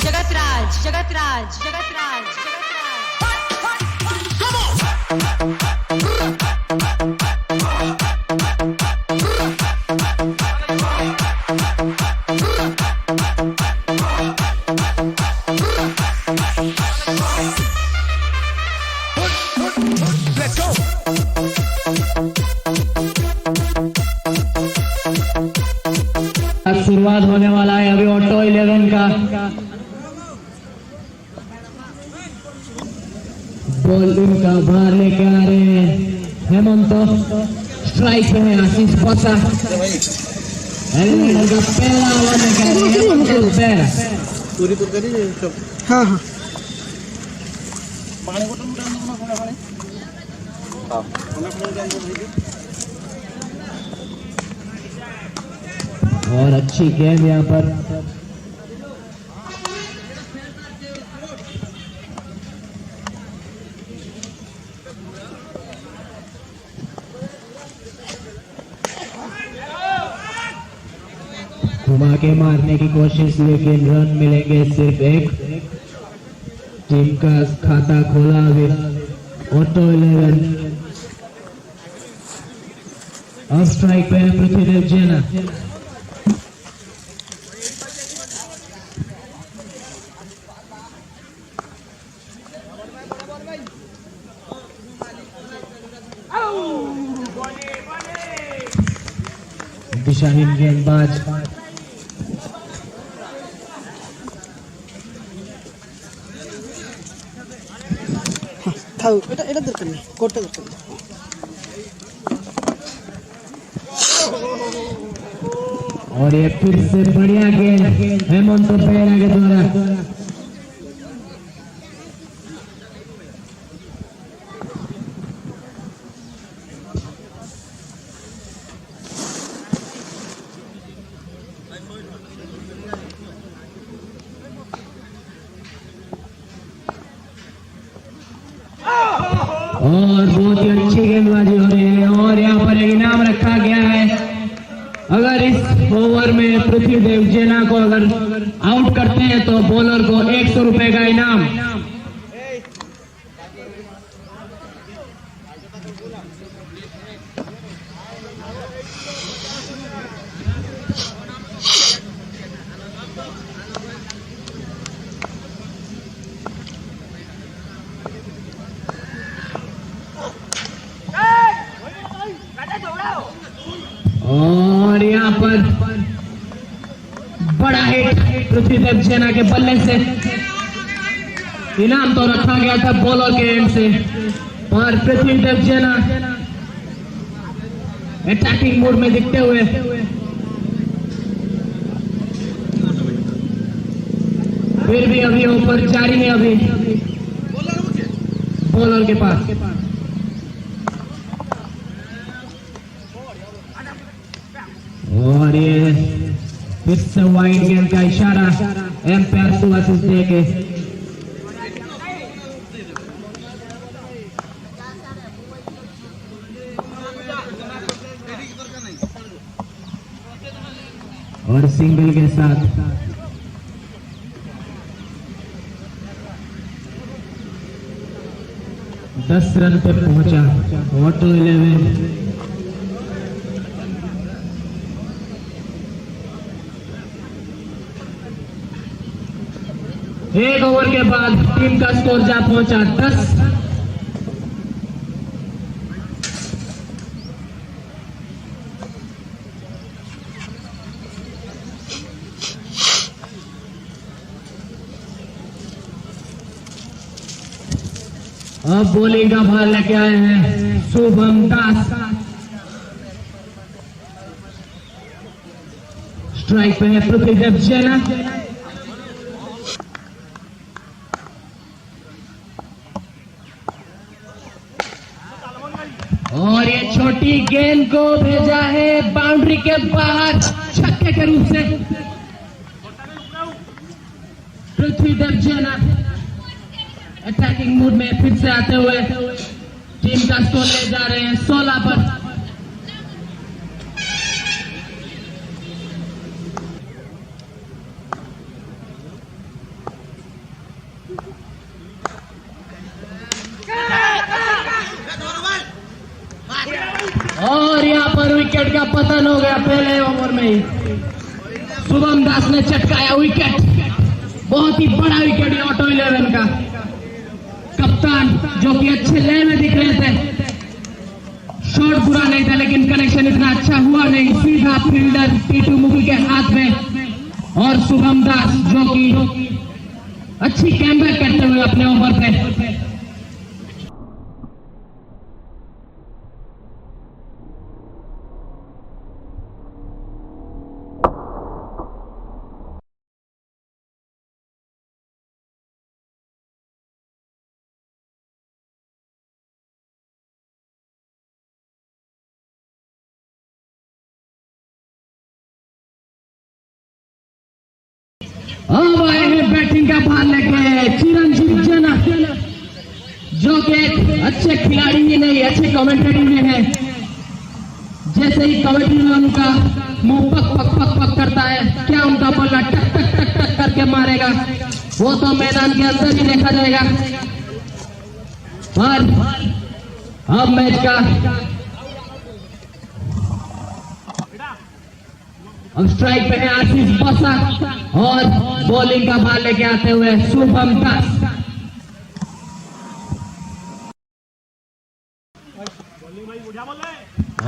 जगतराज जगतराज जगतराज शुरुआत होने वाला है अभी ऑटो 11 का। बॉल इनका बाहर लेके आ रहे हैं हेमंत, स्ट्राइक में आशीष पसा का पहला ओवर लेके आ रहे हैं पूरी हाँ हाँ और अच्छी गेंद यहाँ पर घुमा के मारने की कोशिश, लेकिन रन मिलेंगे सिर्फ एक। टीम का खाता खोला अभी ऑटो 11। अब स्ट्राइक पे है पृथ्वीदेव जैना। दिशाहीन गेंदबाज এটা দরকার নেই, কোটটা দরকার নেই। और ये फिर से बढ़िया गेंद हेमंत बेहरा के द्वारा। और बहुत ही अच्छी गेंदबाजी हो रही है और यहाँ पर एक इनाम रखा गया है। अगर इस ओवर में पृथ्वीदेव जैना को अगर आउट करते हैं तो बॉलर को 100 रुपए का इनाम। और यहाँ पर बड़ा हिट पृथ्वीदेव जैना के बल्ले से। इनाम तो रखा गया था बॉलर के एंड से, और पृथ्वीदेव जैना अटैकिंग मोड में दिखते हुए फिर भी अभी ऊपर जारी है अभी बॉलर के पास। और ये फिर से वाइड गेंद का इशारा एम्पायर सुभाषिष दे के। और सिंगल के साथ 10 रन पे पहुंचा ऑटो 11। एक ओवर के बाद टीम का स्कोर जा पहुंचा 10। अब बॉलिंग का भार लेके आए हैं शुभम दास। स्ट्राइक पे है पृथ्वीदेव जैना। और ये छोटी गेंद को भेजा है बाउंड्री के बाहर छक्के के रूप से पृथ्वीदेव जैना। अटैकिंग मूड में फिर से आते हुए टीम का स्कोर ले जा रहे हैं 16 पर। और यहाँ पर विकेट का पतन हो गया पहले ओवर में ही। शुभम दास ने चटकाया विकेट, बहुत ही बड़ा विकेट है ऑटो 11 का। कप्तान जो कि अच्छे ले में दिख रहे थे, शॉट बुरा नहीं था लेकिन कनेक्शन इतना अच्छा हुआ नहीं, सीधा फील्डर टीटू मुगल के हाथ में। और शुभम दास जो कि अच्छी कैमबैक करते हुए अपने ओवर पे। अब आए हैं बैटिंग का भार लेके चिरंजीव जेना, जो कि एक अच्छे खिलाड़ी ही नहीं अच्छे कमेंट्री में है। जैसे ही कमेंट्री में उनका मुंह पक पक पक पक करता है, क्या उनका बल्ला टक टक टक टक करके मारेगा वो तो मैदान के अंदर ही देखा जाएगा। पर अब मैच का अब स्ट्राइक पे है आशीष बसा और बॉलिंग का भार लेके आते हुए शुभम दास।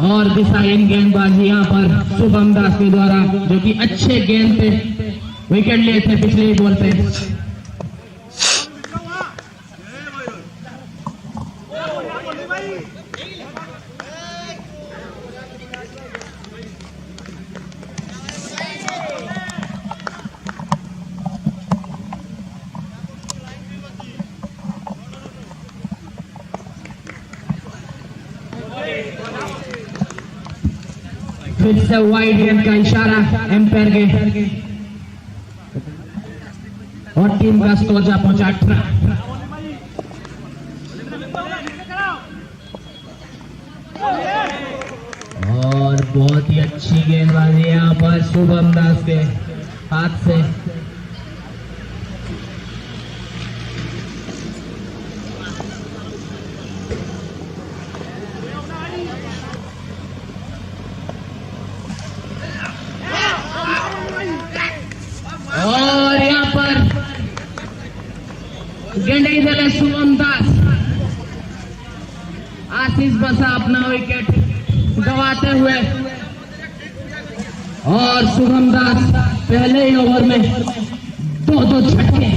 और दिशाहीन गेंदबाजी यहाँ पर शुभम दास के द्वारा, जो कि अच्छे गेंद पे विकेट लिए थे पिछले ही बॉल पे। फिर से वाइड गेंद का इशारा एम्पायर के और टीम का स्कोर जा पहुंचा 18। और बहुत ही अच्छी गेंदबाजी यहाँ पर शुभम दास के हाथ से। और यहाँ पर गेंदे दले शुभम दास, आशीष बसा अपना विकेट गंवाते हुए। और शुभम दास पहले ही ओवर में दो झटके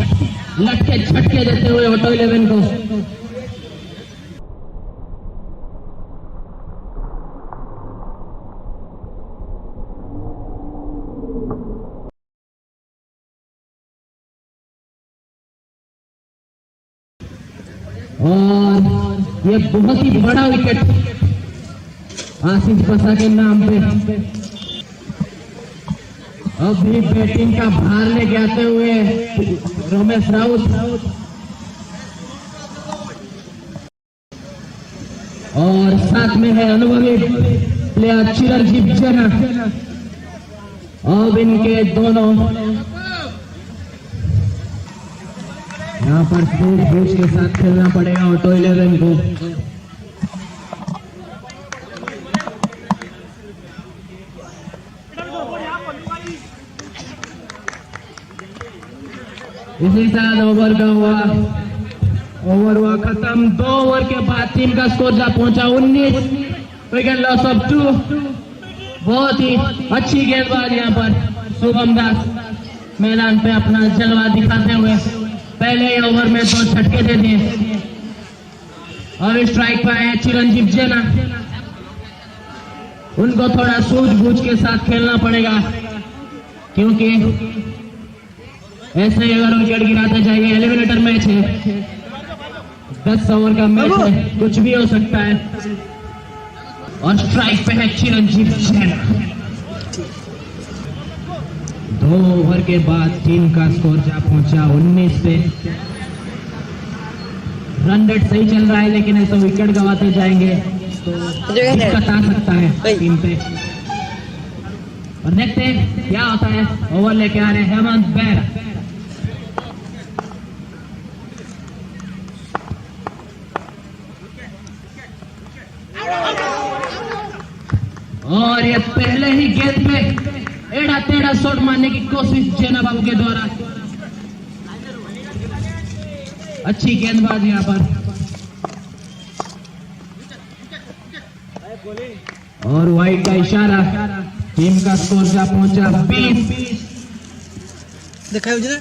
लटके झटके देते हुए ऑटो 11 को। और ये बहुत ही बड़ा विकेट आशीष बसा के नाम पे। अब भी बैटिंग का भार लेके आते हुए रमेश राउत और साथ में है अनुभवी प्लेयर चिरंजीव जेना। अब इनके दोनों यहाँ पर सूझबूझ के साथ खेलना पड़ेगा ऑटो 11 को। इसी साथ ओवर हुआ खत्म। 2 ओवर के बाद टीम का स्कोर जा पहुंचा 19, विकेट लॉस ऑफ 2। बहुत ही अच्छी गेंदबाज यहाँ पर शुभम दास मैदान पे अपना जलवा दिखाते हुए पहले ही ओवर में 2 झटके दे दिए। और स्ट्राइक पर आए चिरंजीव जेना, उनको थोड़ा सूझबूझ के साथ खेलना पड़ेगा, क्योंकि ऐसे अगर विकेट गिराते जाएंगे, एलिमिनेटर मैच है, 10 ओवर का मैच है, कुछ भी हो सकता है। और स्ट्राइक पे है चिरंजीव जेना। 2 ओवर के बाद टीम का स्कोर जा पहुंचा 19 पे। रन रेट सही चल रहा है, लेकिन ऐसा विकेट गंवाते जाएंगे तो दिक्कत आ सकता है टीम पे। और देखते हैं क्या होता है। ओवर लेके आ रहे हैं हेमंत बेहरा। और ये पहले ही गेंद पे एड़ा टेढ़ा शॉट मारने की कोशिश जैना बाबू के द्वारा। अच्छी गेंदबाज यहाँ पर। और वाइड का इशारा। टीम का स्कोर जा पहुंचा 20। देखा है मुझे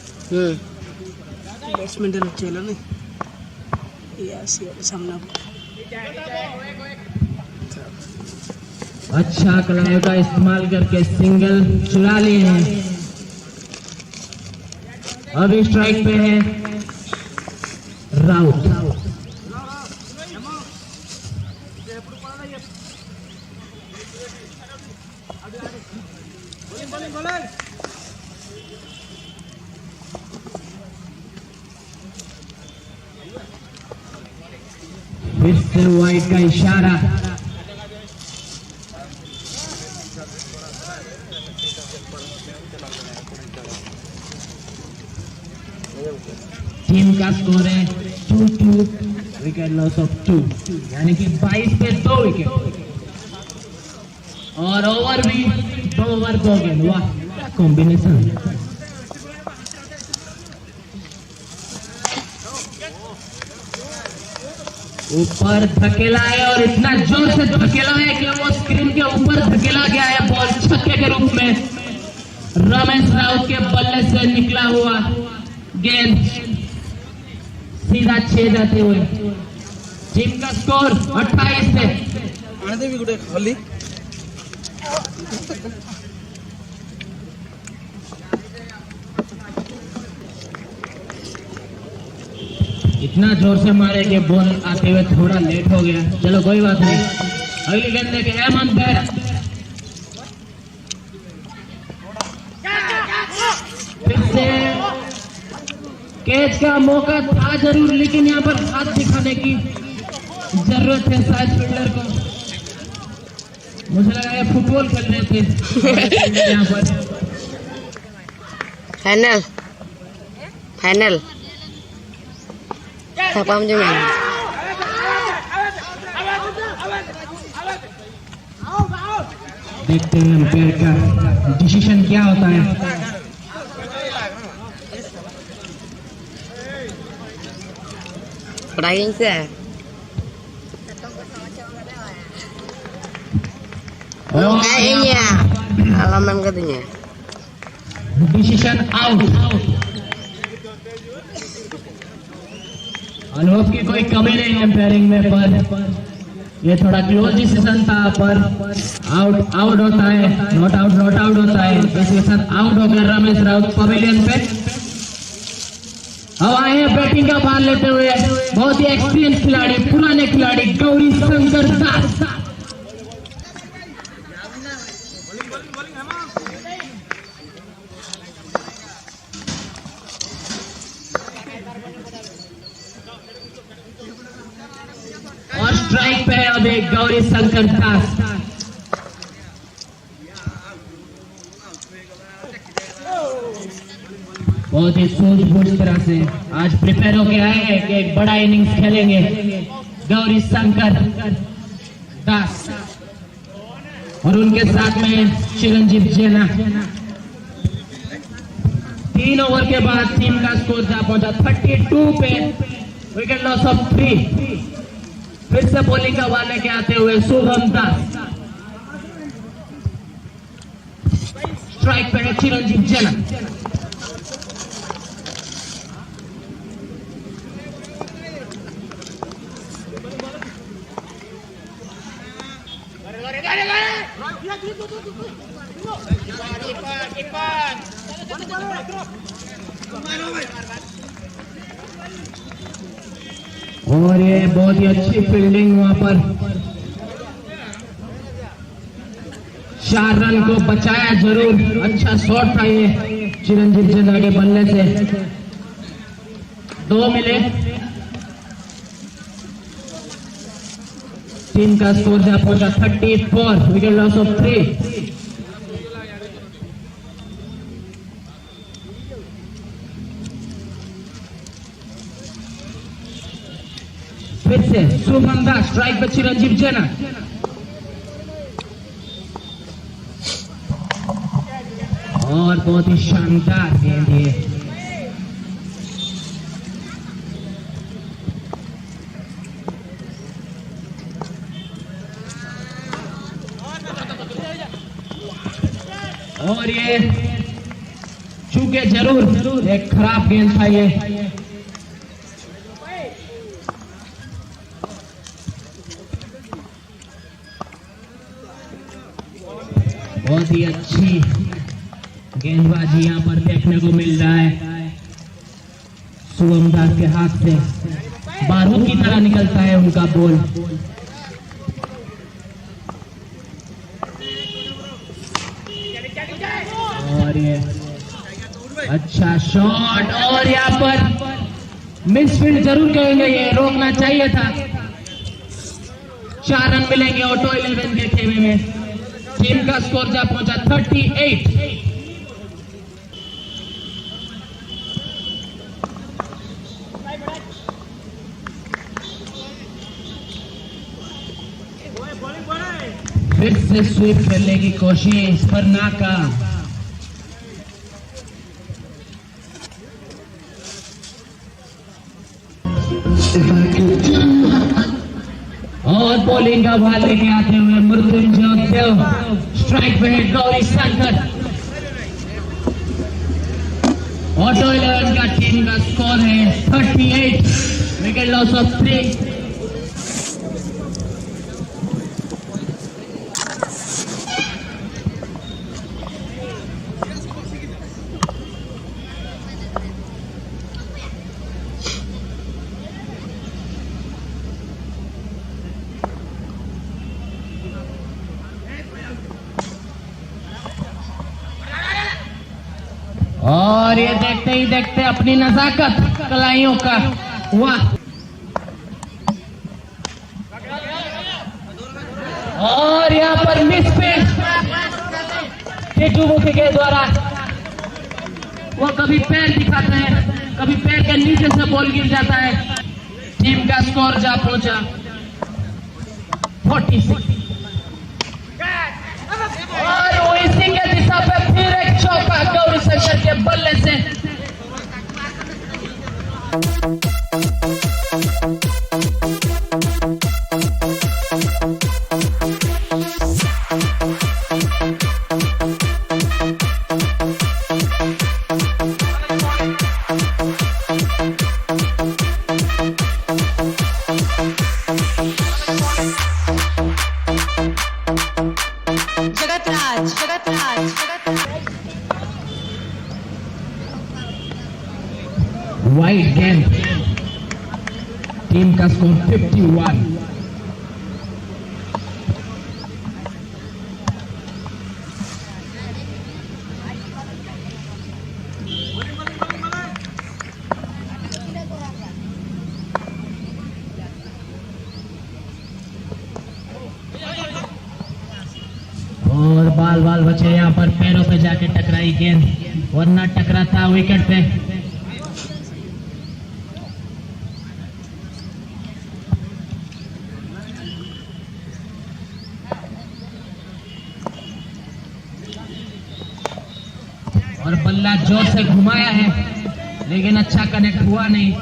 बैट्समैन चला नहीं सामना। अच्छा कलाइयों का इस्तेमाल करके सिंगल चुरा लिए हैं। अभी स्ट्राइक पे है राउत। फिर से वाइड का इशारा। टीम का स्कोर है 2-2, विकेट लॉस ऑफ 2, यानी कि 22 पे 2 विकेट। और ओवर भी 2 ओवर 2 गेंद। वाह क्या कॉम्बिनेशन। ऊपर धकेला है और इतना जोर से धकेला है कि वो स्क्रीन के ऊपर धकेला गया है। बॉल छक्के के रूप में रमेश राउत के बल्ले से निकला हुआ गेंद सीधा 6 जाते हुए। टीम का स्कोर 28 से। इतना जोर से मारे कि बॉल आते हुए थोड़ा लेट हो गया। चलो कोई बात नहीं। अगली गेंद लेके हेमंत बेहरा। फिर से कैच का मौका था जरूर, लेकिन यहाँ पर हाथ दिखाने की जरूरत है शायद फील्डर को। मुझे लगा ये फुटबॉल खेल रहे थे यहाँ पर। फाइनल फाइनल थापाम जो मैं देखते हैं अंपायर का डिसीजन क्या होता है। pernah se kayaknya halaman katanya decision out. अनुभव की कोई कमी नहीं है एम्पायरिंग में, पर ये थोड़ा क्लोज डिसीजन था। पर आउट आउट होता है, नॉट आउट होता है। इसके साथ आउट होकर रमेश राउत पवेलियन पे। अब आए हैं बैटिंग का भार लेते हुए बहुत ही एक्सपीरियंस खिलाड़ी, पुराने खिलाड़ी गौरी शंकर दास। और स्ट्राइक पे है अभी गौरी शंकर दास। बहुत ही सूझबूझ तरह से आज प्रिपेयर होके आए हैं कि एक बड़ा इनिंग्स खेलेंगे गौरी शंकर दास और उनके साथ में चिरंजीव जेना। 3 ओवर के बाद टीम का स्कोर जा पहुंचा 32 पे, विकेट लॉस ऑफ 3। फिर से बॉलिंग का वाले के आते हुए शुभम दास। स्ट्राइक पे है चिरंजीव जेना। और ये बहुत ही अच्छी फील्डिंग वहां पर 4 रन को बचाया जरूर। अच्छा शॉट था ये चिरंजीव जेना के बल्ले से। 2 मिले टीम का स्कोर जा पहुंचा 34, विकेट लॉस ऑफ 3। फिर से शुभम दास स्ट्राइक पर चिरंजीव जेना। और बहुत ही शानदार गेंद है। और ये चूके जरूर एक खराब गेंद था ये। बहुत ही अच्छी गेंदबाजी यहाँ पर देखने को मिल रहा है। शुभम दास के हाथ से बारूद की तरह निकलता है उनका बॉल। और ये अच्छा शॉट, और यहाँ पर मिसफील्ड जरूर कहेंगे, ये रोकना चाहिए था। 4 रन मिलेंगे ऑटो 11 के खेमे में। टीम का स्कोर जा पहुंचा 38। फिर से स्वीप करने की कोशिश पर नाकाम। और बॉलिंग का भार लेके आते हुए मृत्युंजय देव स्ट्राइक पे है गौरी शंकर। ऑटो 11 का टीम का स्कोर है 38, विकेट लॉस ऑफ 3। और ये देखते ही देखते अपनी नजाकत कलाइयों का वाह। और यहाँ पर मिसफील्ड टिटू के द्वारा वो कभी पैर दिखाता है, कभी पैर के नीचे से बॉल गिर जाता है। टीम का स्कोर जा पहुंचा 46। और वो इसी के दिशा पे फिर एक चौका गौरी शंकर के बल्ले से। वाइड गेंद, टीम का स्कोर 51। और बाल बाल बचे यहाँ पर, पैरों पे जाके टकराई गेंद, वरना टकराता विकेट पे। और बल्ला जोर से घुमाया है लेकिन अच्छा कनेक्ट हुआ नहीं।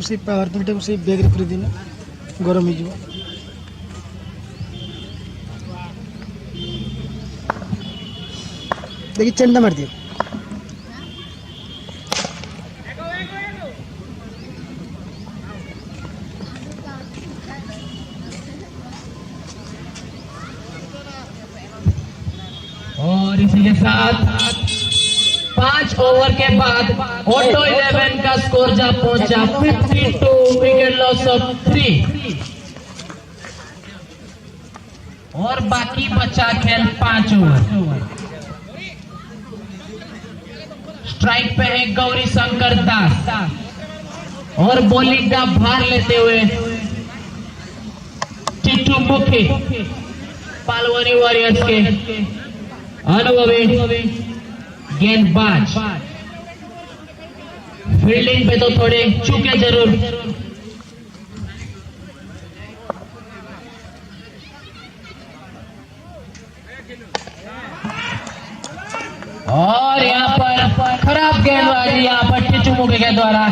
से पावर प्लेट से बैग रखी दिन गरम हो। देखिए चंदा मार दिए। और इसी के साथ 5 ओवर के बाद ऑटो 11 का स्कोर जा पहुंचा 52, विकेट लॉस ऑफ 3। और बाकी बचा खेल 5 ओवर। स्ट्राइक पे है गौरी शंकर दास और बॉलिंग का भार लेते हुए टिट्टू मुखी पालवानी वॉरियर्स के अनुभवी गेंदबाज। फील्डिंग पे तो थोड़े चूके जरूर, और यहाँ पर खराब गेंदबाजी यहाँ पर टिट्टू मुखी के द्वारा।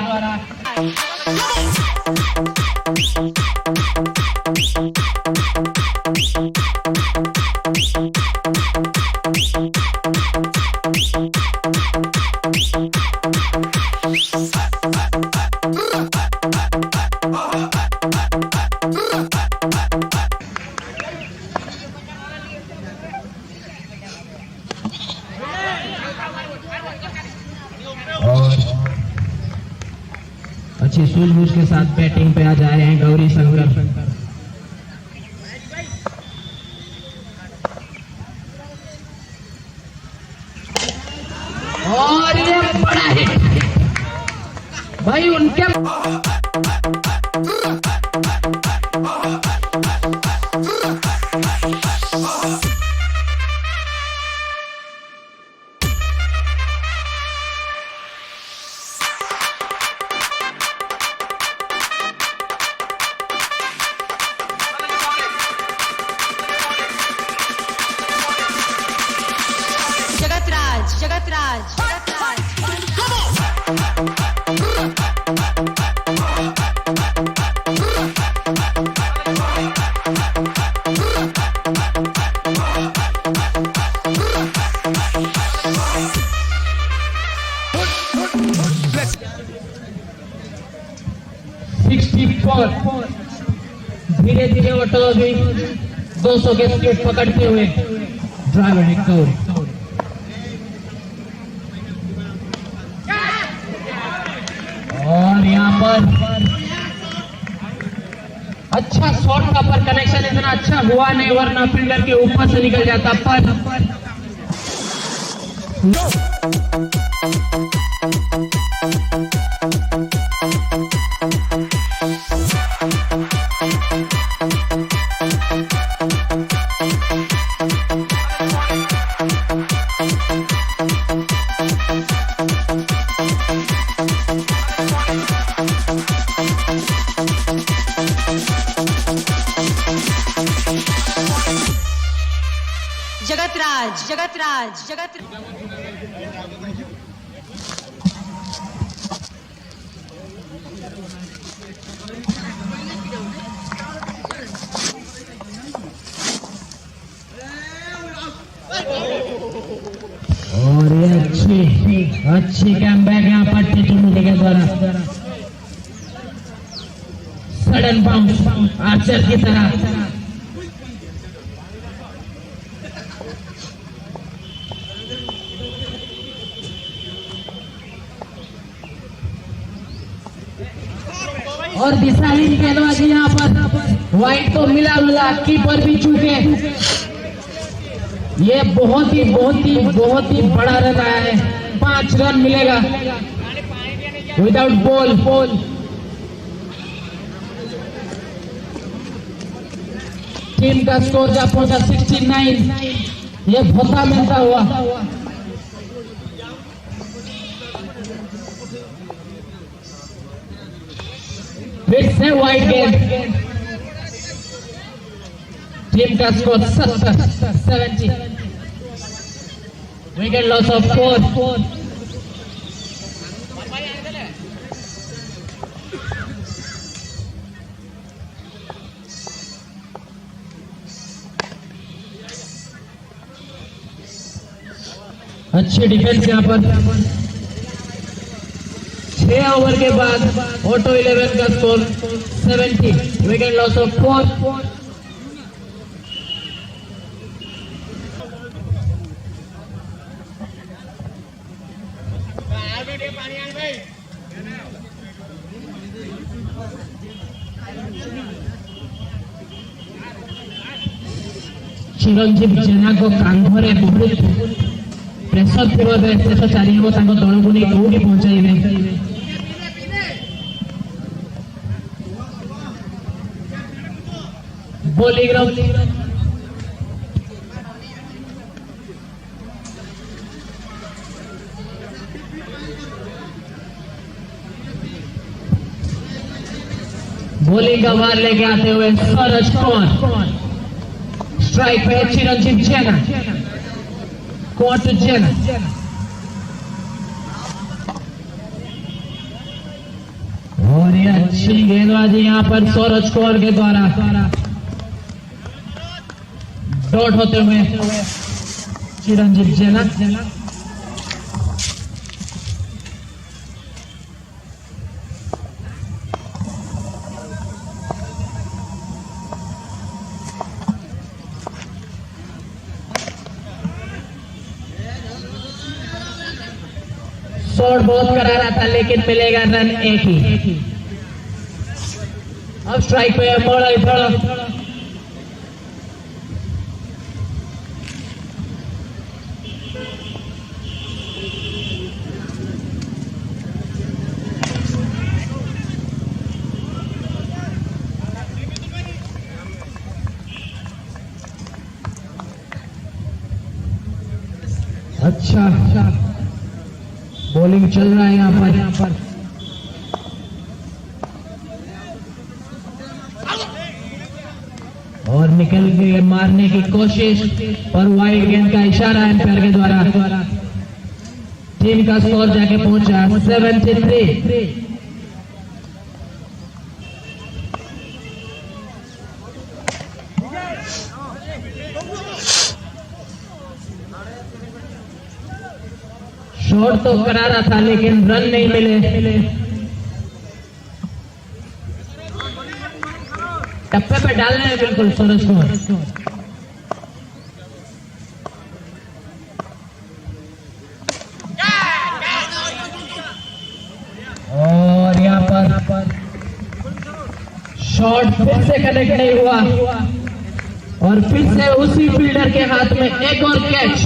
अच्छी सूझबूझ के साथ बैटिंग पे आ जा रहे हैं गौरी शंकर। और ये बड़ा हिट भाई उनके जगतराज धीरे धीरे ऑटो अभी 200 के स्पीड पकड़ते हुए ड्राइवर एक और यहाँ पर अच्छा शॉट का पर कनेक्शन इतना अच्छा हुआ नहीं, वरना फील्डर के ऊपर से निकल जाता। पर जगतराज और ये अच्छी कमबैक यहाँ पर टिट्टू मुखी के द्वारा। सडन बाउंस आर्चर की तरह। और दिशाहीन गेंदबाजी यहाँ पर वाइड तो मिला कीपर भी चूके। ये बहुत ही बड़ा रन आया है। 5 रन मिलेगा विदाउट बॉल। टीम का स्कोर जा पहुंचा 69। ये भोता मिलता हुआ फिर से वाइड गेंद। टीम का स्कोर 70 विकेट लॉस ऑफ 4। अच्छी डिफेंस यहाँ पर। 6 ओवर के बाद ऑटो 11 का स्कोर 70 विकेट लॉस ऑफ 4। चिरंजीव जेना को कांधरे बहुत ପ୍ରେସର ଥିବ ଏବେ ଶେଷ ଚାଲିବ ତାଙ୍କ ଦଳକୁ ନେଇ କୋଉଠି ପହଞ୍ଚାଇବେ। ବୋଲିଂ बॉलिंग का वार लेके आते हुए सूरज कुमार, स्ट्राइक पे चिरंजीव जैना, कोर्ट जैना, और ये अच्छी गेंदबाजी यहाँ पर सूरज कुमार के द्वारा डॉट होते हुए चिरंजीव जैना। शॉट बहुत करारा था लेकिन मिलेगा रन एक ही। अब स्ट्राइक पे मोड़ा थोड़ा अच्छा बॉलिंग चल रहा है यहाँ पर और निकल के मारने की कोशिश पर वाइड गेंद का इशारा एम्पायर के द्वारा। टीम का स्कोर जाके पहुंचा 73। शॉट तो करारा था लेकिन रन नहीं मिले। टप्पे पे डालना है बिल्कुल सूरज कुमार। और यहाँ पर शॉट फिर से कनेक्ट नहीं हुआ और फिर से उसी फील्डर के हाथ में एक और कैच।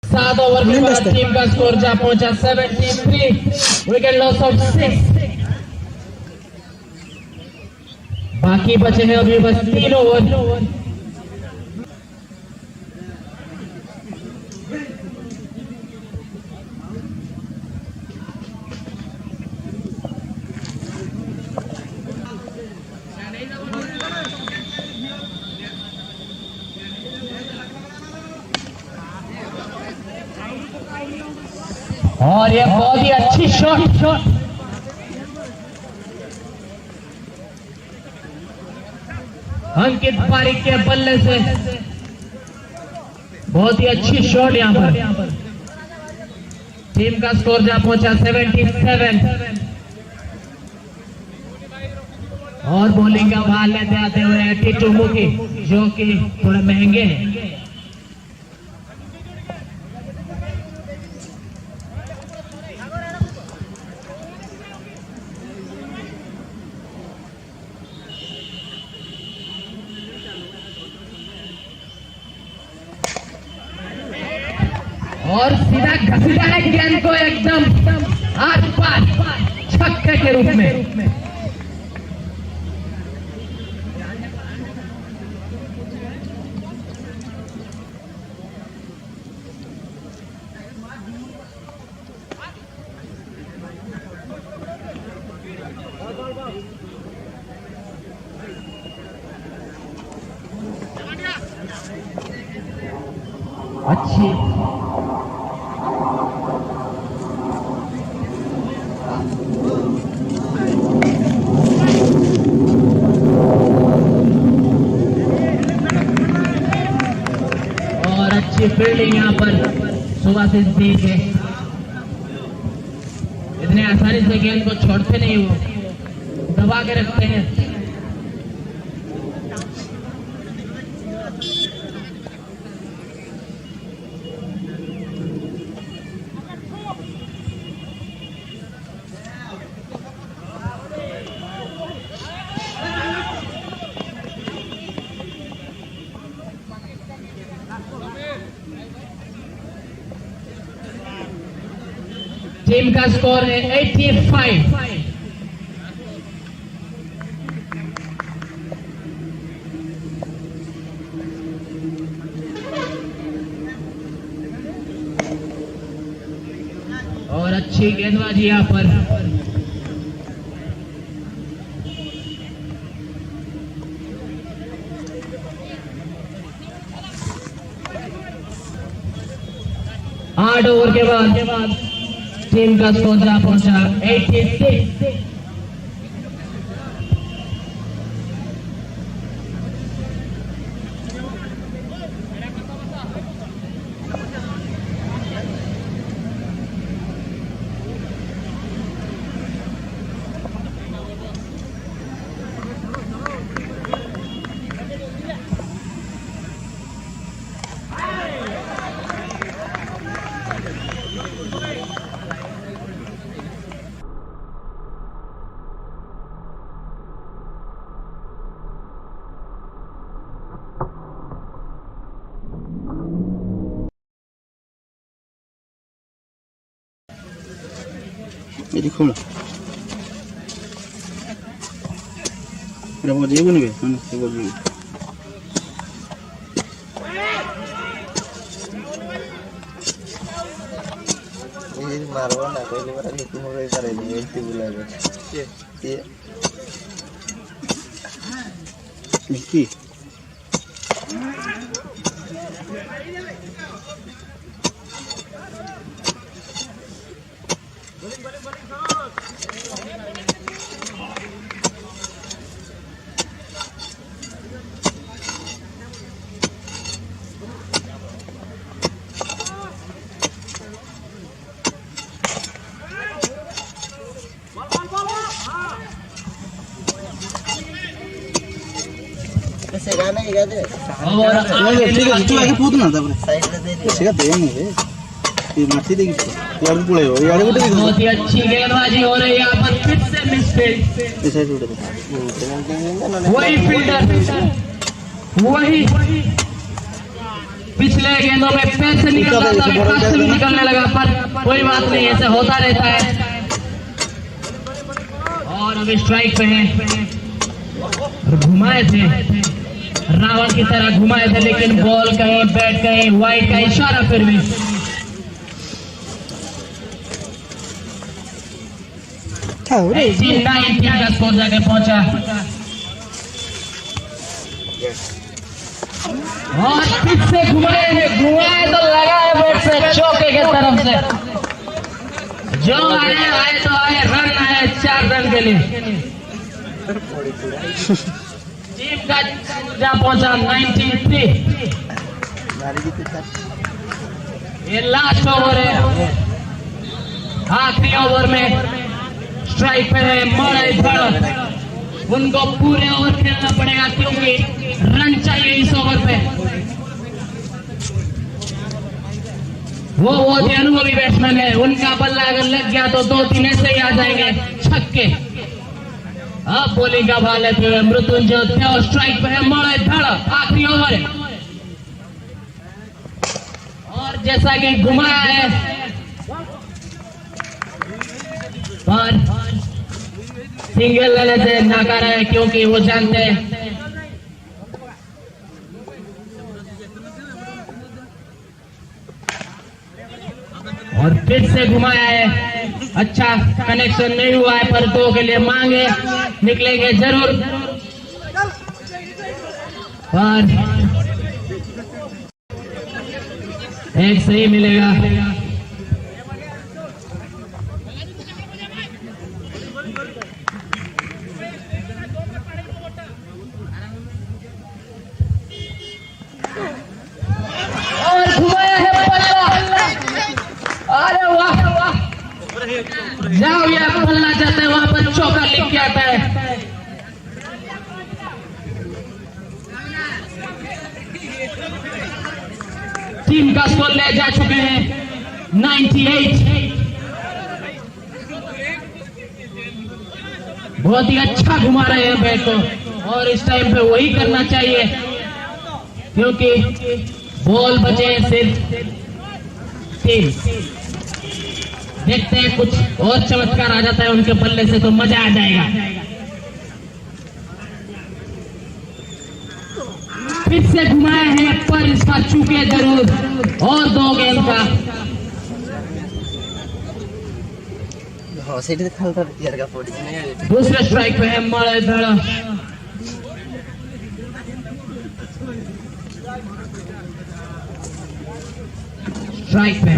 सात ओवर के बाद टीम का स्कोर जा पहुंचा 73। Wicket loss of 6। बाकी बचे हैं अभी बस 3 ओवर। और ये बहुत ही अच्छी शॉट अंकित पारिक के बल्ले से, बहुत ही अच्छी शॉट यहाँ पर। टीम का स्कोर जा पहुंचा 77। और बॉलिंग का भार लेते आते हुए टीटू मुखी जो कि थोड़े महंगे हैं। और सीधा घसीटा है गेंद को एकदम आस पास छक्के के रूप में। अच्छी और अच्छी फील्डिंग यहाँ पर सुभाषिष दी के, इतने आसानी से गेंद को छोड़ते नहीं, वो दबा के रखते हैं। टीम का स्कोर है 85। और अच्छी गेंदबाजी यहाँ पर। आठ ओवर के बाद टीम का स्कोर पहुंचा 86। এটি খোলা এটা বজিয়ে নেবে মানে সে বজিয়ে এই মারবো না কইলে পরে নিকু মরে পারে নি এলটি বুলাবে কি সেখানে গেছে ঠিক আছে তুই আগে পুত না তারপরে সাইডে দে সেটা দে নি রে ये माटी देगी यार भी पड़ेगा यार भी देगी बहुत ही अच्छी गेंदबाजी हो रही है यहाँ पर, फिर से मिसफील्ड। इस साइड उड़ दे वही फील्डर, वही पिछले गेंदों में पैर से निकल रहा था, पास से भी निकलने लगा, पर कोई बात नहीं, ऐसे होता रहता है। और अभी स्ट्राइक पे है, घुमाए थे रावण की तरह घुमाए थे, लेकिन बॉल कहीं बैट कहीं वाइड का इशारा फिर भी। का स्कोर जाके पहुंचा और पिच से घुमाए तो लगा है बैट से चौके के तरफ से, जो आए तो आए, रन आए 4 रन के लिए। टीम का जहाँ पहुंचा 93। ये लास्ट ओवर है, आखिरी ओवर में स्ट्राइक पे है मड़ई धड़, उनको पूरे ओवर खेलना पड़ेगा क्योंकि रन चाहिए इस ओवर पे। वो बहुत ही अनुभवी बैट्समैन है, उनका बल्ला अगर लग गया तो 2-3 ऐसे ही आ जाएंगे छक्के। अब बॉलिंग का भाल लेते हुए मृत्युंजय और स्ट्राइक पे है मड़ई धड़, आखिरी ओवर है। और जैसा कि घुमाया है पर सिंगल लेने से नाकार है क्योंकि वो जानते हैं और फिर से घुमाया है। अच्छा कनेक्शन नहीं हुआ है पर दो के लिए मांगे निकलेंगे जरूर और एक सही मिलेगा। और घुमाया है पल्ला। अरे वाह जाओ यार पल्ला जाता है वहां पर चौका लिख के आता है। टीम का स्कोर ले जा चुके हैं 98। बहुत ही अच्छा घुमा रहे हैं बैट को और इस टाइम पे वही करना चाहिए क्योंकि बॉल बचे सिर्फ 3। देखते हैं कुछ और चमत्कार आ जाता है उनके बल्ले से तो मजा आ जाएगा। फिर से घुमाया है पर इस बार चूके जरूर और 2 गेंद का। दूसरे स्ट्राइक पे है मड़े धड़ा। स्ट्राइक पे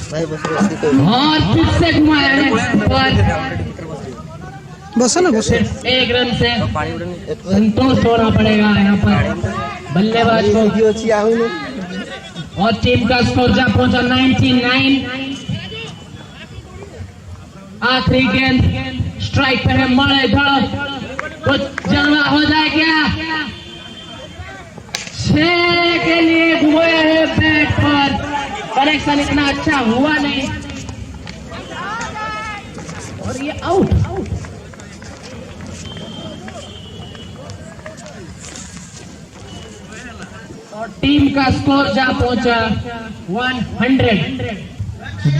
और फिर से घुमाया है पर बस ना बस 1 रन से संतोष होना पड़ेगा यहाँ पर बल्लेबाज को और टीम का स्कोर जा पहुंचा 99। आखिरी गेंद स्ट्राइक पे है मड़े धड़ कुछ जलवा हो जाए क्या। 6 के लिए घुमाया है बैट पर कनेक्शन इतना अच्छा हुआ नहीं और ये आउट। और टीम का स्कोर जा पहुंचा 100।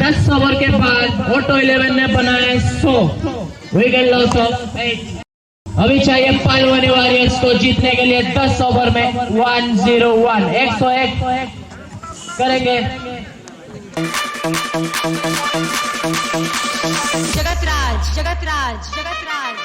10 ओवर के बाद ऑटो 11 ने बनाए 100 विकेट लॉस ऑफ 8। अभी चाहिए पालवानी वॉरियर्स को जीतने के लिए 10 ओवर में 101 101 करेंगे। जगतराज जगतराज जगतराज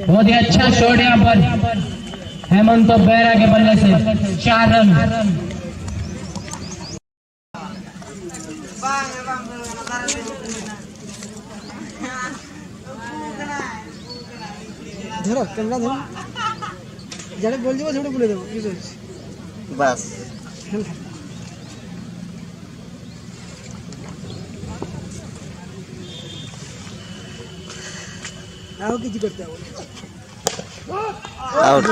बहुत ही अच्छा शॉट यहाँ पर हेमंत बेरा के बल्ले से 4 रन। ধরো ক্যামেরা ধরো যারা বল দিব সেটা বলে দেবো কিছু বাস ଆଉ କିଛି করতে হবে আউট।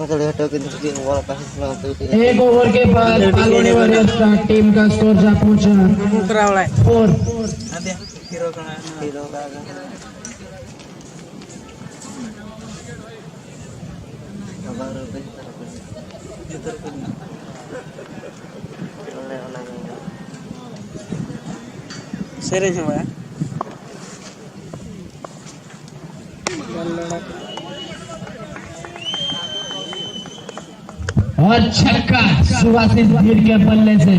मतलब हटो के दूसरी ओवर पास में तो एक ओवर के बाद पालवणी वॉरियर्स का टीम का स्कोर जा पहुंचा 4। हीरो का सेरेंज हुआ है और छक्का सुभाषित धीर के बल्ले से।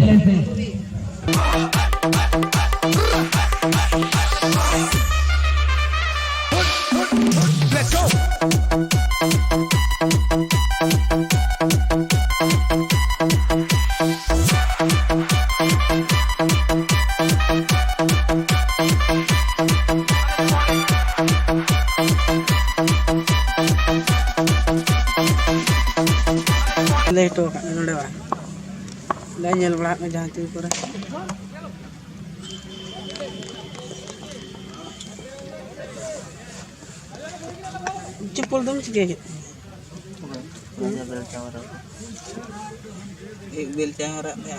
लेटो नोड़े बा ले नेल बड़ा में जहां ती करे चप्पल दम चिके एक बेल चावरा में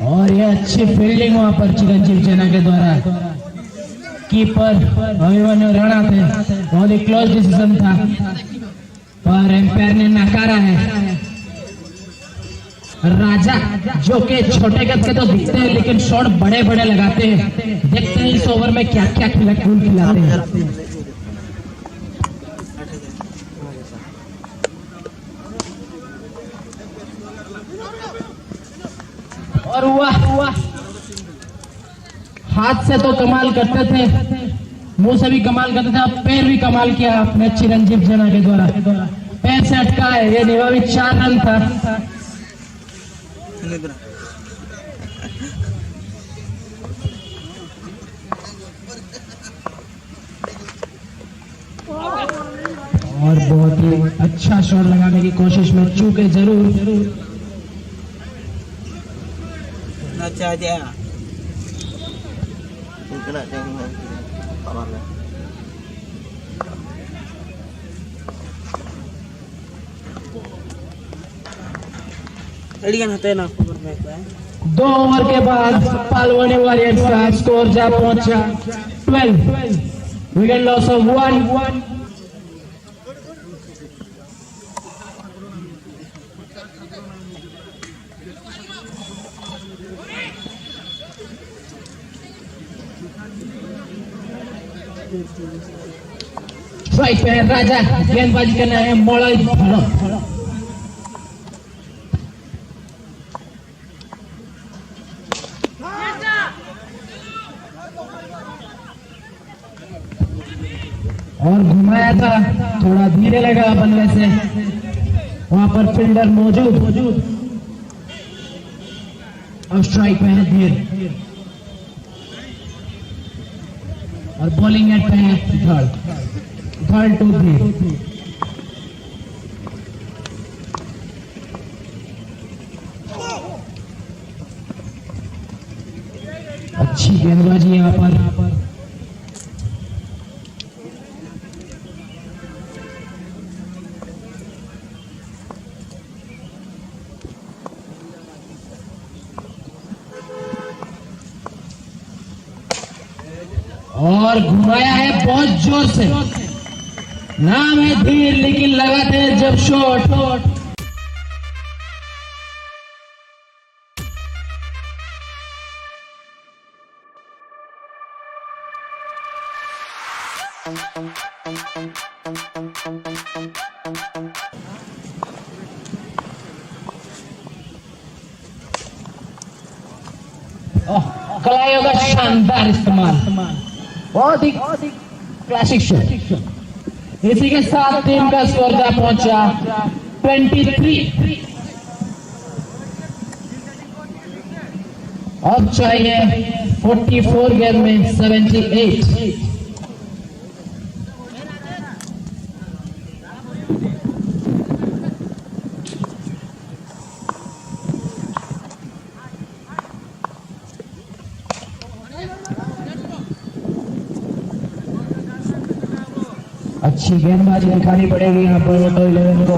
और ये अच्छी फील्डिंग वहां पर चिरंजीव जेना के द्वारा। कीपर अभिमन्यु राणा थे, बहुत ही क्लोज डिसीजन था पर एम्पायर ने नकारा है। राजा जो कि छोटे कद के तो दिखते हैं लेकिन शॉट बड़े बड़े लगाते हैं। देखते हैं इस ओवर में क्या क्या खिलाते हैं। और हुआ हाथ से तो कमाल करते थे, मुंह से भी कमाल करते थे, अब पैर भी कमाल किया अपने चिरंजीव जेना के द्वारा। पैर से अटका है, ये निभावी 4 रन था। और बहुत ही अच्छा शॉट लगाने की कोशिश में चूके जरूर। अच्छा जा kena jangan parah. अड़ी गन हते ना खबर में है 2 ओवर के बाद पालवणी वॉरियर्स का स्कोर जा पहुंचा 12। Wicket loss of 1। स्ट्राइक पे है राजा, गेंदबाजी करना है मोड़ा भरो। और घुमाया था, थोड़ा धीरे लगा बल्ले से, वहां पर फील्डर मौजूद। और स्ट्राइक पे है धीर और बॉलिंग एट पे है थर्ड टू धीर। अच्छी गेंदबाजी यहाँ पर। और घुमाया है बहुत जोर से। नाम है धीर लेकिन लगाते हैं जब शॉट। कलाइयों का शानदार इस्तेमाल, बहुत ही क्लासिक शॉट। इसी के साथ टीम का स्कोर जा पहुंचा 23। अब चाहिए 44 गेम में 78। अच्छी गेंदबाजी दिखानी पड़ेगी यहाँ पर ऑटो 11 को।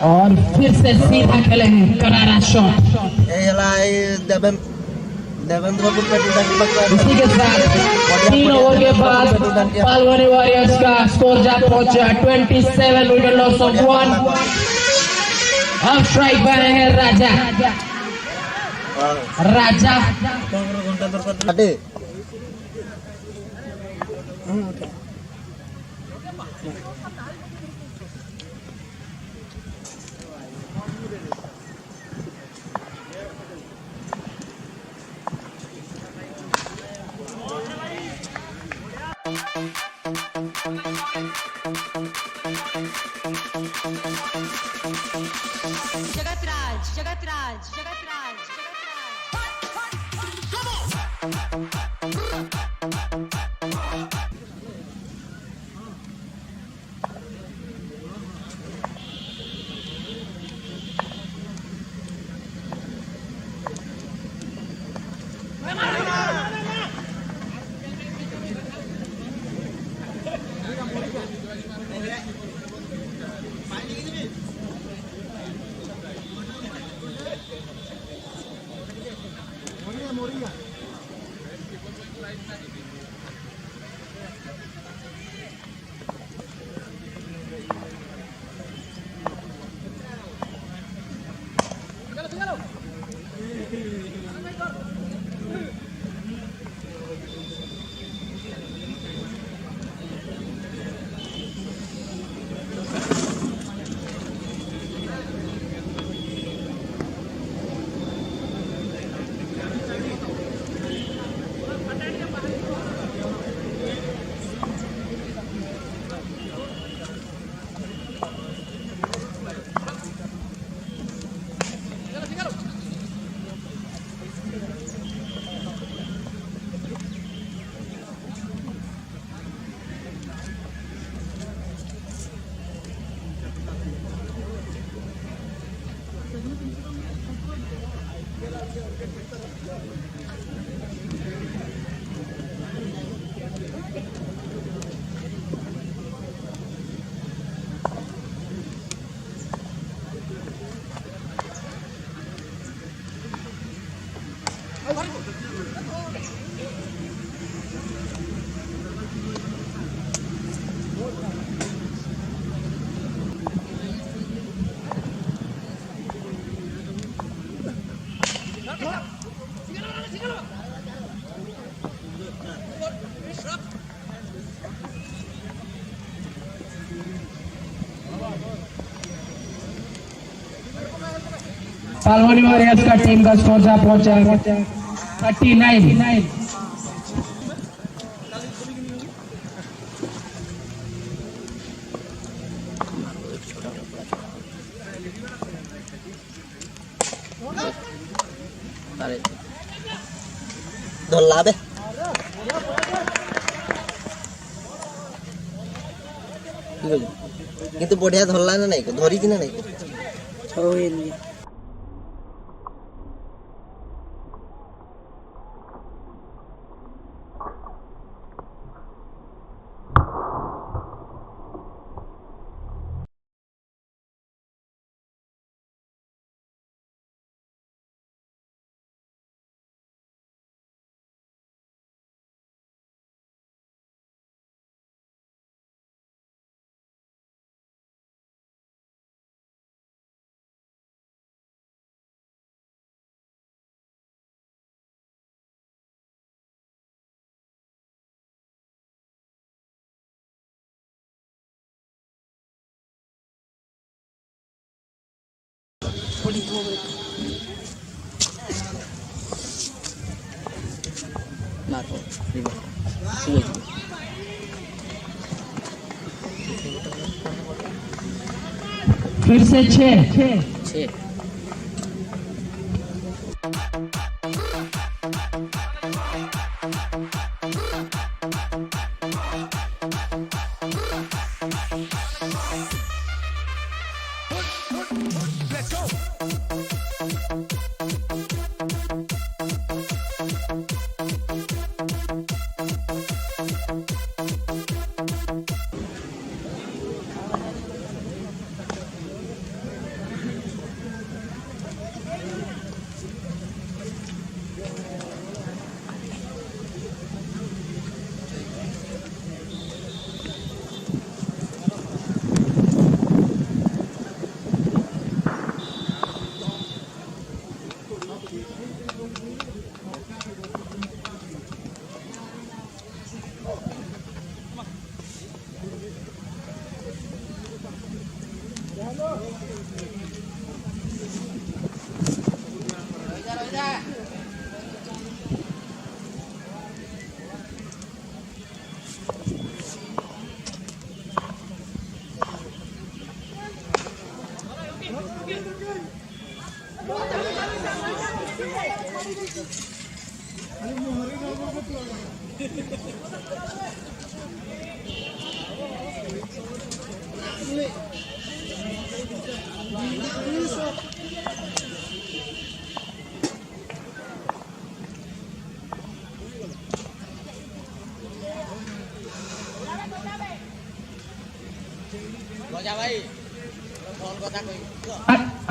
और फिर से सीधा खेले हैं करारा शॉट। इसी के साथ 3 ओवर के बाद पालवानी वॉरियर्स का स्कोर जा पहुंचा 27 विद लॉस ऑफ 1। अब स्ट्राइक पर है राजा। जगतराज पालवानी वॉरियर्स का टीम का स्कोर जा पहुंचा 39। धोला बे किंतु बढ़िया धरला ना नहीं धरी कि ना नहीं मारो रिवर सुई फिर से 6 छे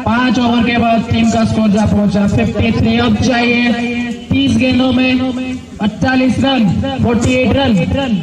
पांच ओवर के बाद टीम का स्कोर जा पहुंचा 53। अब चाहिए 30 गेंदों में 48 रन 48 रन।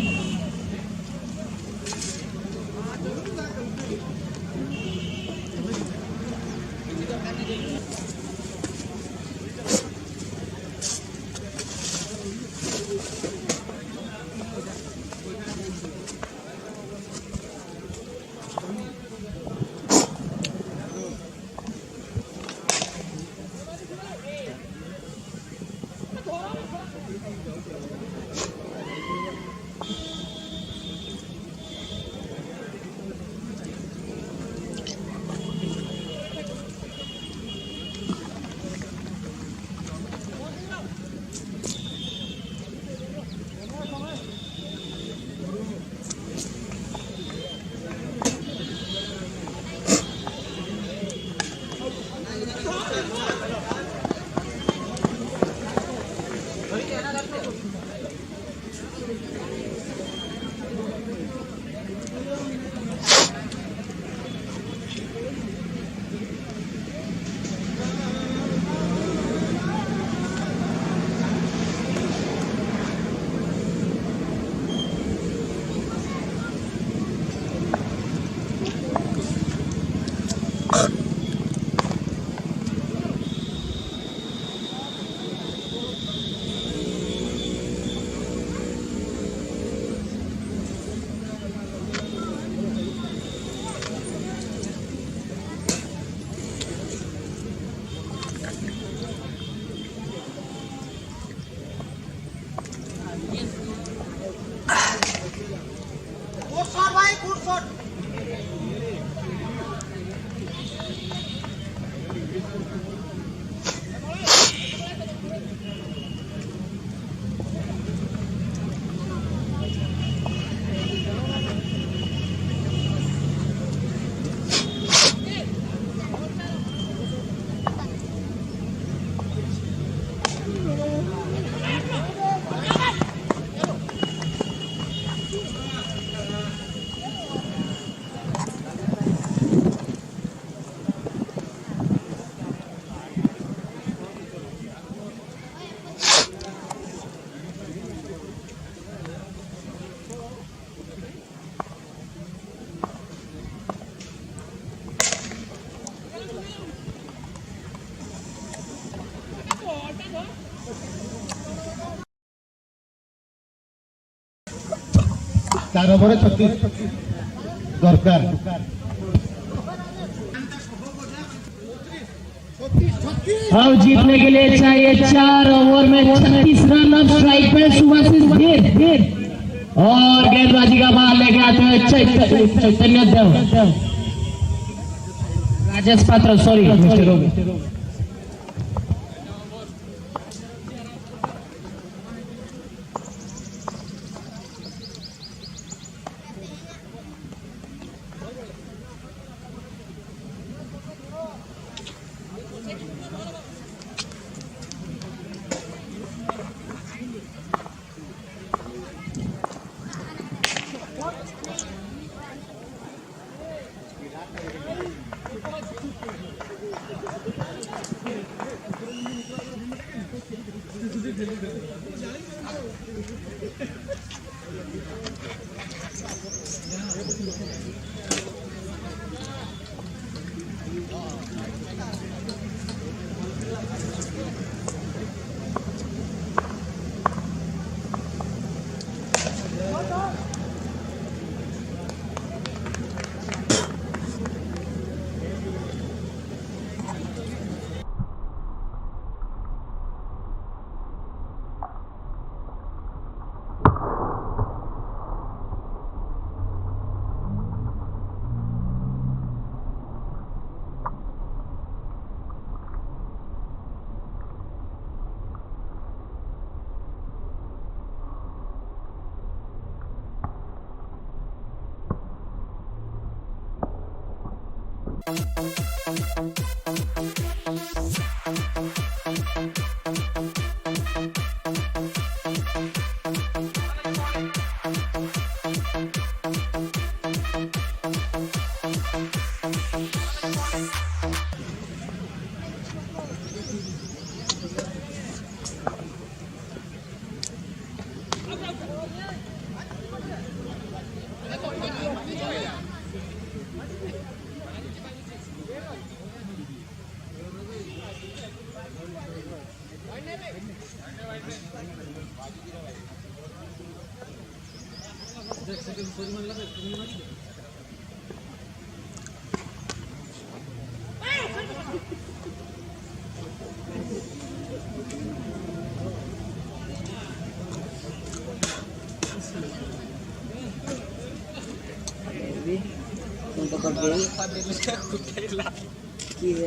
चार ओवर 36 दरकार अब जीतने के लिए चाहिए 4 ओवर में 36 रन। अब स्ट्राइक पे सुभाषिष धीर और गेंदबाजी का बाल लेके आते हैं चैतन्य देव, राजेश पात्र, सॉरी मिस्टेक हो गई।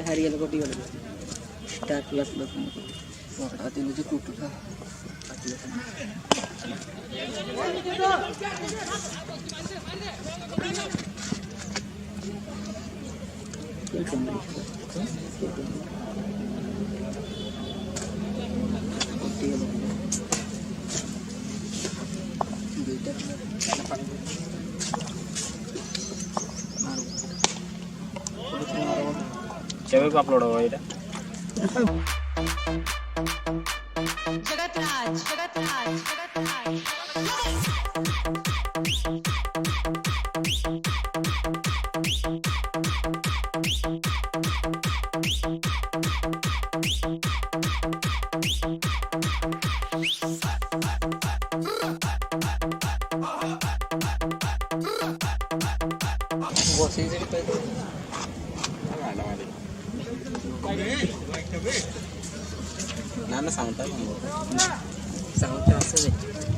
हरियल कोटी वाले स्टार प्लस आते मुझे टूट था चैनल को अपलोड होगा ये जगतराज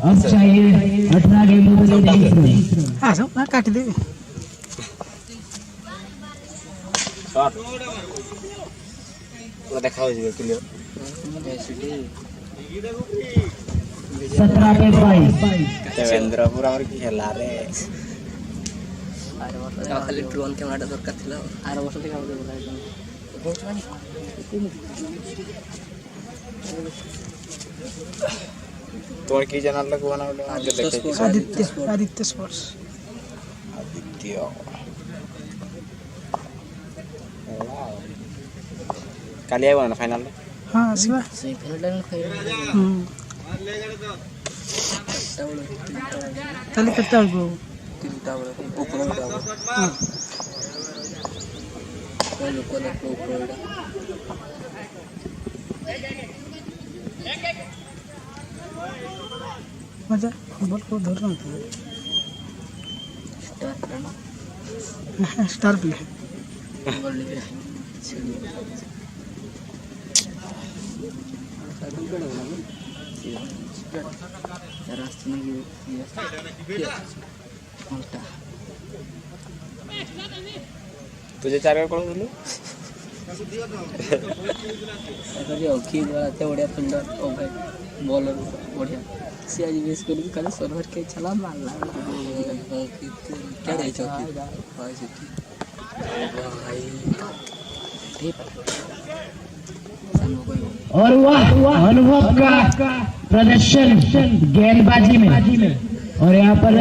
अब चाहिए 18 गेंदों में 23 रन। हाँ सब ना काट दे शॉट पूरा देखा हो जाएगा क्लियर 17 पे 22। देवेंद्र पूरा और खेला रे खाली ड्रोन कैमरा दरकार थिला आर वर्ष देखा तोर की चैनल लग बना बोले आगे देखे आदित्य स्पोर्ट्स आदित्य काली आया ना फाइनल में हाँ शिवा सेमीफाइनल खेल ताले करता है वो तीनटा बड़ा ऊपर बड़ा कोन ऊपर मजा बॉल को धर रहा था स्टार स्टार प्ले बॉल ले साइकिल पे लगा ना सीधा रास्ते में ये उल्टा तुझे 4 वेळ कोण बोललो अगर ये ओके द्वारा ते बढ़िया फील्डर ओके बॉलर बढ़िया से आज बेस कर कल सर्वर के चला मार ला क्या रही चौकी भाई सिटी भाई ठीक और वाह अनुभव का प्रदर्शन गेंदबाजी में और यहाँ पर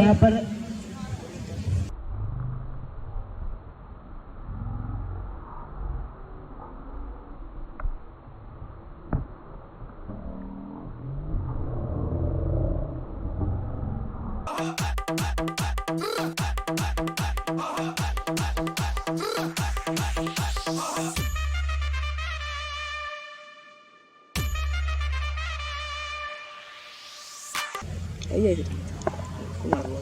ये मार लो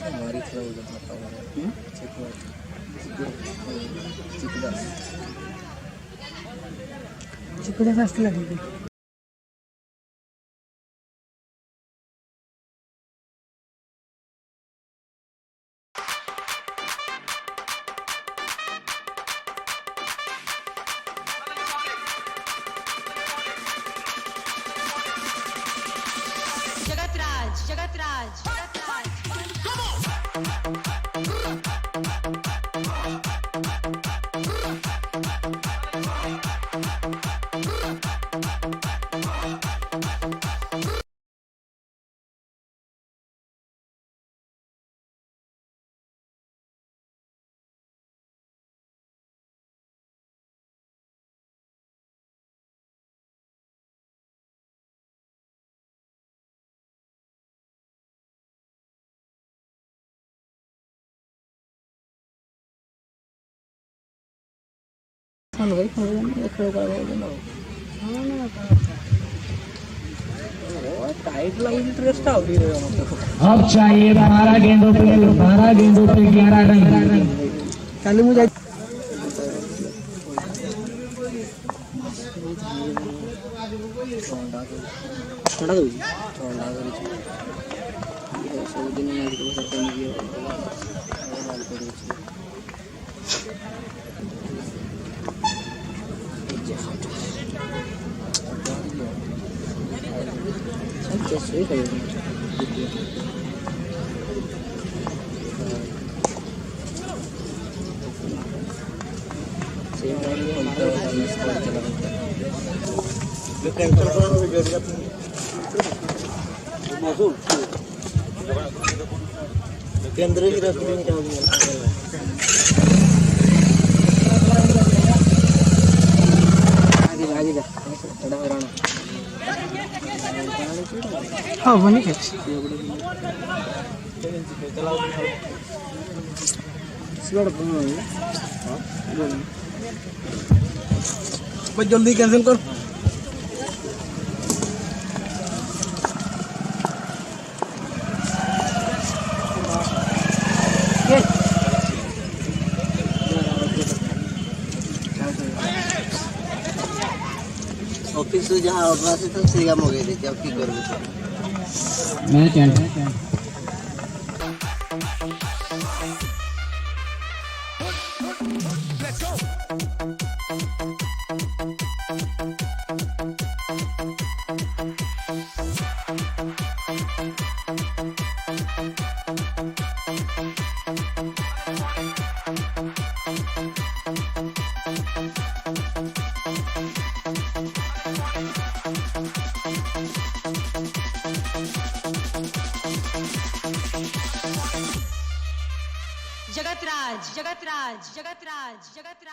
हमारी थोड़ा उधर मत आओ चिकदा फास्ट लगी जगतराज भाई टाइट लगी इंटरेस्ट आ रही है अब चाहिए 12 गेंदों पे 11 रन कल मुझे छोड़ा दो छोड़ा दो ये सब दिन में तो सब करने की माल कर कैसे करेंगे सेम वाली होता है हम इसको चलाते हैं कैंसिल करो वीडियो दिया मौजूद केंद्र की रास्ते निकाल दिया आगे जा थोड़ा हराना हाँ बनी क्या भाई जल्दी कैंसिल कर ऑफिस से जहाँ ऑर्डर से तो सीएम हो गए थे क्या की करोगे मैं क्या जगतराज